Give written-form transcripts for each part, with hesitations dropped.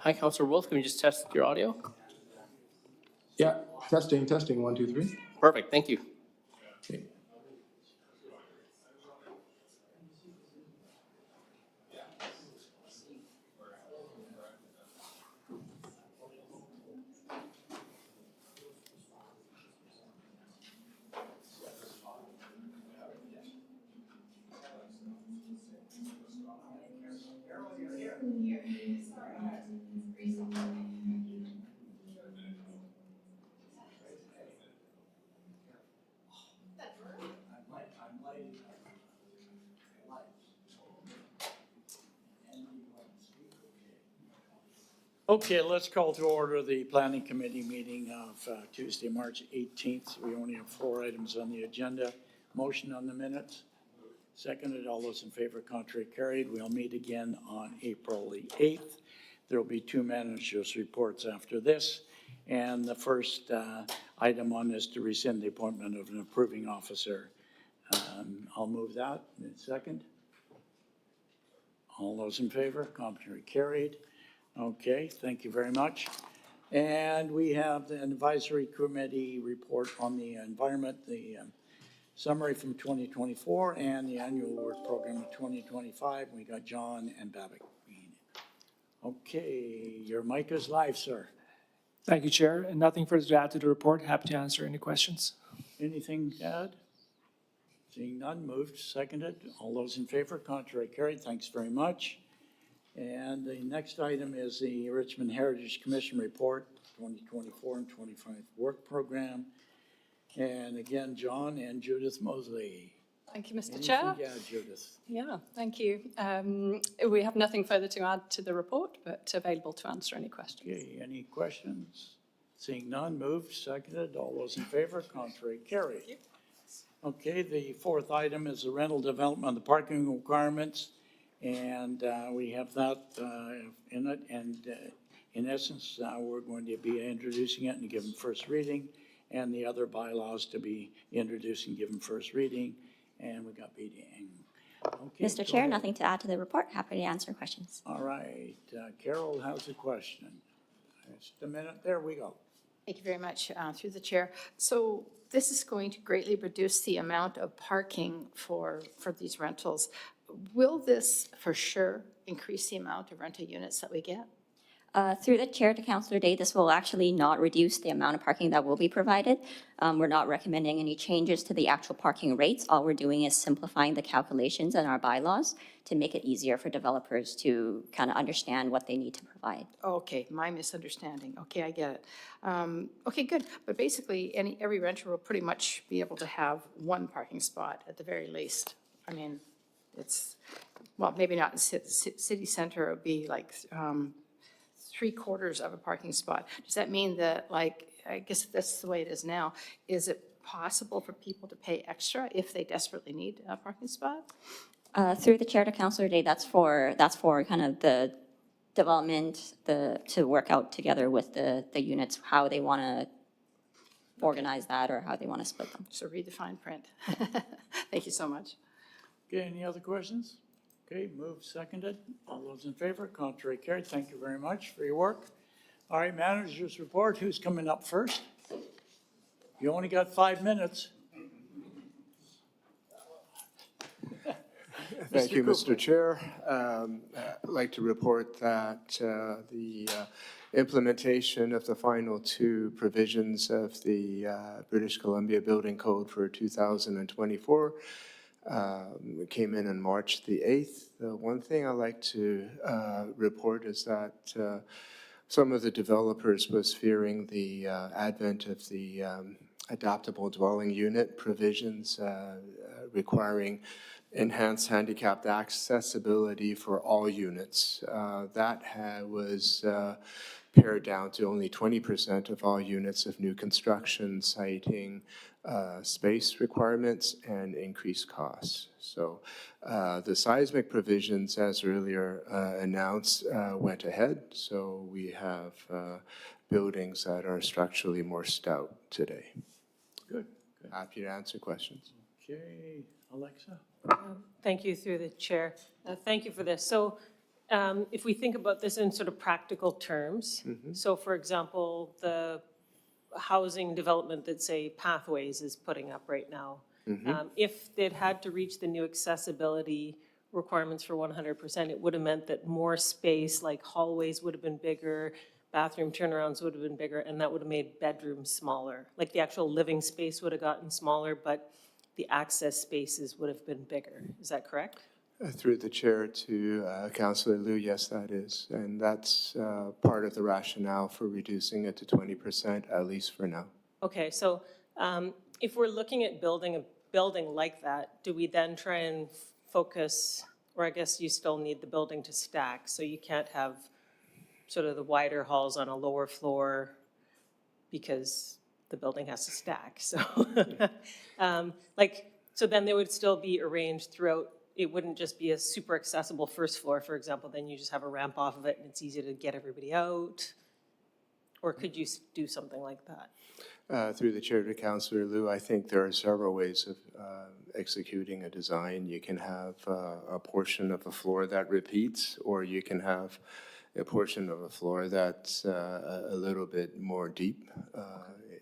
Hi, Councillor Wolf. Can you just test your audio? Yeah, testing, 1, 2, 3. Perfect. Thank you. Okay. Okay, let's call to order the Planning Committee meeting of Tuesday, March 18th. We only have 4 items on the agenda. Motion on the minutes. Seconded. All those in favor, contrary carried. We'll meet again on April the 8th. There will be 2 managers' reports after this. And the first item on is to rescind the appointment of an approving officer. I'll move that. Second. All those in favor, contrary carried. Okay, thank you very much. And we have the advisory committee report on the environment, the summary from 2024 and the annual work program of 2025. We got John and Babbitt. Okay, your mic is live, sir. Thank you, Chair. And nothing further to add to the report. Happy to answer any questions. Anything to add? Seeing none, moved, seconded. All those in favor, contrary carried. Thanks very much. And the next item is the Richmond Heritage Commission report, 2024 and 25 work program. And again, John and Judith Mosley. Thank you, Mr. Chair. Yeah, Judith. Yeah, thank you. We have nothing further to add to the report, but available to answer any questions. Okay, any questions? Seeing none, moved, seconded. All those in favor, contrary carried. Okay, the fourth item is the rental development of the parking requirements. And we have that in it, and in essence, we're going to be introducing it and giving first reading, and the other bylaws to be introduced and given first reading, and we got meeting. Okay, Mr. Chair, nothing to add to the report. Happy to answer questions. All right, Carol has a question. Just a minute, there we go. Thank you very much, through the chair. So this is going to greatly reduce the amount of parking for these rentals. Will this for sure increase the amount of rental units that we get? Through the chair to Councillor Day, this will actually not reduce the amount of parking that will be provided. We're not recommending any changes to the actual parking rates. All we're doing is simplifying the calculations in our bylaws to make it easier for developers to kind of understand what they need to provide. Okay, my misunderstanding. Okay, I get it. Okay, good. But basically, every renter will pretty much be able to have one parking spot at the very least. I mean, it's, well, maybe not in city center, it would be like 3/4 of a parking spot. Does that mean that, like, I guess that's the way it is now, is it possible for people to pay extra if they desperately need a parking spot? Through the chair to Councillor Day, that's for kind of the development, to work out together with the units, how they want to organize that or how they want to split them. So read the fine print. Thank you so much. Okay, any other questions? Okay, moved, seconded. All those in favor, contrary carried. Thank you very much for your work. All right, managers report. Who's coming up first? You only got 5 minutes. Thank you, Mr. Chair. I'd like to report that the implementation of the final 2 provisions of the British Columbia Building Code for 2024 came in on March the 8th. The one thing I'd like to report is that some of the developers was fearing the advent of the adaptable dwelling unit provisions requiring enhanced handicapped accessibility for all units. That was pared down to only 20% of all units of new construction, citing space requirements and increased costs. So the seismic provisions, as earlier announced, went ahead. So we have buildings that are structurally more stout today. Good. Happy to answer questions. Okay, Alexa? Thank you through the chair. Thank you for this. So if we think about this in sort of practical terms, so for example, the housing development that, say, Pathways is putting up right now, if they'd had to reach the new accessibility requirements for 100%, it would have meant that more space, like hallways would have been bigger, bathroom turnarounds would have been bigger, and that would have made bedrooms smaller. Like the actual living space would have gotten smaller, but the access spaces would have been bigger. Is that correct? Through the chair to Councillor Liu, yes, that is. And that's part of the rationale for reducing it to 20%, at least for now. Okay, so if we're looking at building a building like that, do we then try and focus, or I guess you still need the building to stack, so you can't have sort of the wider halls on a lower floor because the building has to stack, so. So then they would still be arranged throughout. It wouldn't just be a super accessible first floor, for example, then you just have a ramp off of it and it's easy to get everybody out? Or could you do something like that? Through the chair to Councillor Liu, I think there are several ways of executing a design. You can have a portion of a floor that repeats, or you can have a portion of a floor that's a little bit more deep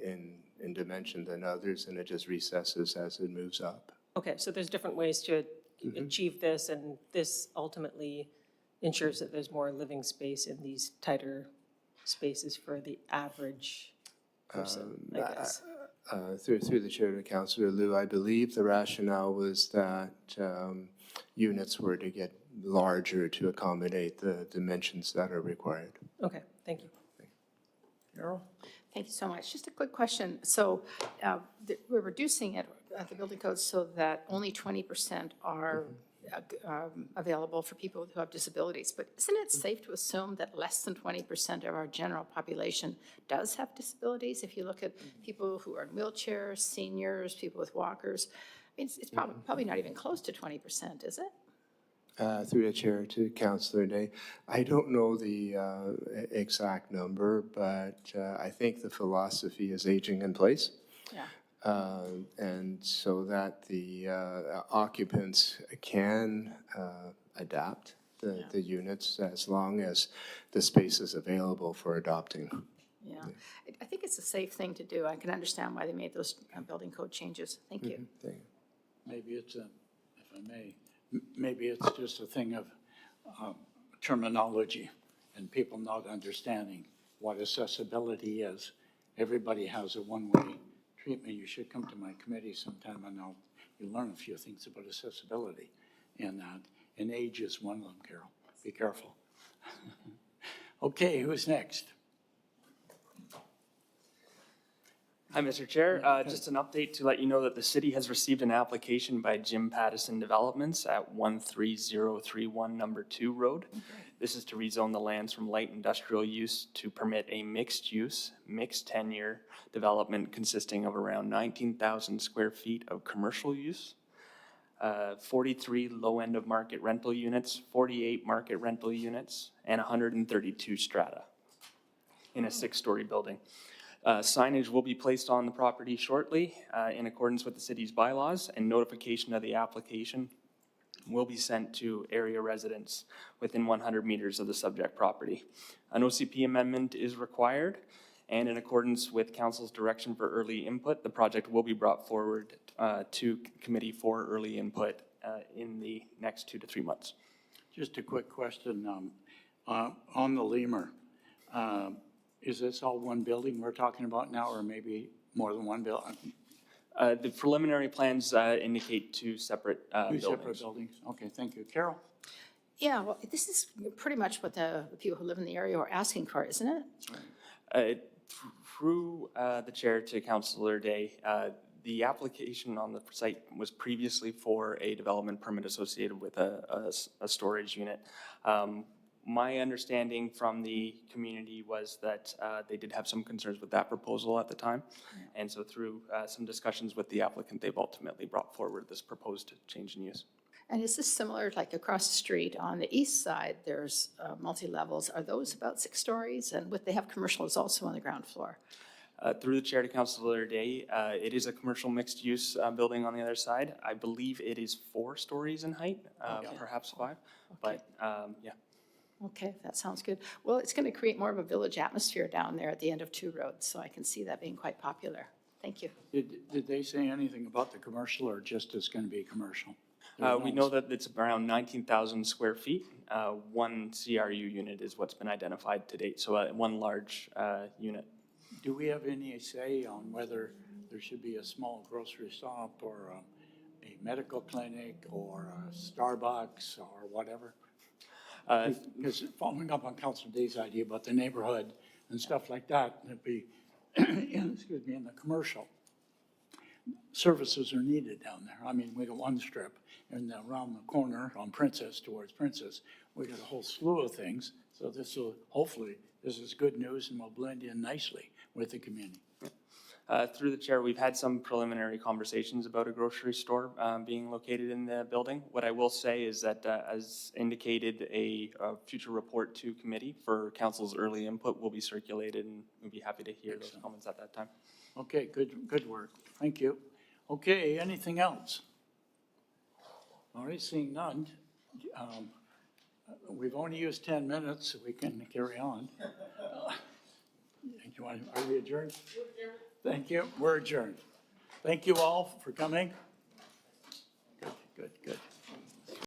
in dimension than others, and it just recesses as it moves up. Okay, so there's different ways to achieve this, and this ultimately ensures that there's more living space in these tighter spaces for the average person, I guess. Through the chair to Councillor Liu, I believe the rationale was that units were to get larger to accommodate the dimensions that are required. Okay, thank you. Carol? Thank you so much. Just a quick question. So we're reducing it at the building code so that only 20% are available for people who have disabilities. But isn't it safe to assume that less than 20% of our general population does have disabilities? If you look at people who are in wheelchairs, seniors, people with walkers, I mean, it's probably not even close to 20%, is it? Through the chair to Councillor Day, I don't know the exact number, but I think the philosophy is aging in place. Yeah. And so that the occupants can adapt the units as long as the space is available for adopting. Yeah. I think it's a safe thing to do. I can understand why they made those building code changes. Thank you. Maybe it's if I may, maybe it's just a thing of terminology and people not understanding what accessibility is. Everybody has a one-way treatment. You should come to my committee sometime and you'll learn a few things about accessibility. And age is one of them, Carol. Be careful. Okay, who's next? Hi, Mr. Chair. Just an update to let you know that the city has received an application by Jim Pattison Developments at 13031 Number 2 Road. This is to rezone the lands from light industrial use to permit a mixed-use, mixed-tenure development consisting of around 19,000 square feet of commercial use, 43 low-end-of-market rental units, 48 market rental units, and 132 strata in a 6-story building. Signage will be placed on the property shortly in accordance with the city's bylaws, and notification of the application will be sent to area residents within 100 meters of the subject property. An OCP amendment is required, and in accordance with council's direction for early input, the project will be brought forward to committee for early input in the next 2 to 3 months. Just a quick question on the lemur. Is this all one building we're talking about now, or maybe more than one building? The preliminary plans indicate 2 separate buildings. 2 separate buildings. Okay, thank you. Carol? Yeah, well, this is pretty much what the people who live in the area are asking for, isn't it? Through the chair to Councillor Day, the application on the site was previously for a development permit associated with a storage unit. My understanding from the community was that they did have some concerns with that proposal at the time. And so through some discussions with the applicant, they've ultimately brought forward this proposed change in use. And is this similar, like across the street on the east side, there's multi-levels. Are those about 6 stories? And what they have commercial is also on the ground floor. Through the chair to Councillor Day, it is a commercial mixed use building on the other side. I believe it is 4 stories in height, perhaps 5, but yeah. Okay, that sounds good. Well, it's going to create more of a village atmosphere down there at the end of 2 roads, so I can see that being quite popular. Thank you. Did they say anything about the commercial or just it's going to be commercial? We know that it's around 19,000 square feet. One CRU unit is what's been identified to date, so one large unit. Do we have any say on whether there should be a small grocery shop or a medical clinic or a Starbucks or whatever? Because following up on Councilor Day's idea about the neighborhood and stuff like that, it'd be, in the commercial. Services are needed down there. I mean, we got one strip and around the corner on Princess towards Princess, we got a whole slew of things. So this will, hopefully, this is good news and will blend in nicely with the community. Through the chair, we've had some preliminary conversations about a grocery store being located in the building. What I will say is that, as indicated, a future report to committee for council's early input will be circulated, and we'd be happy to hear those comments at that time. Okay, good work. Thank you. Okay, anything else? All right, seeing none. We've only used 10 minutes, so we can carry on. Are we adjourned? Thank you. We're adjourned. Thank you all for coming.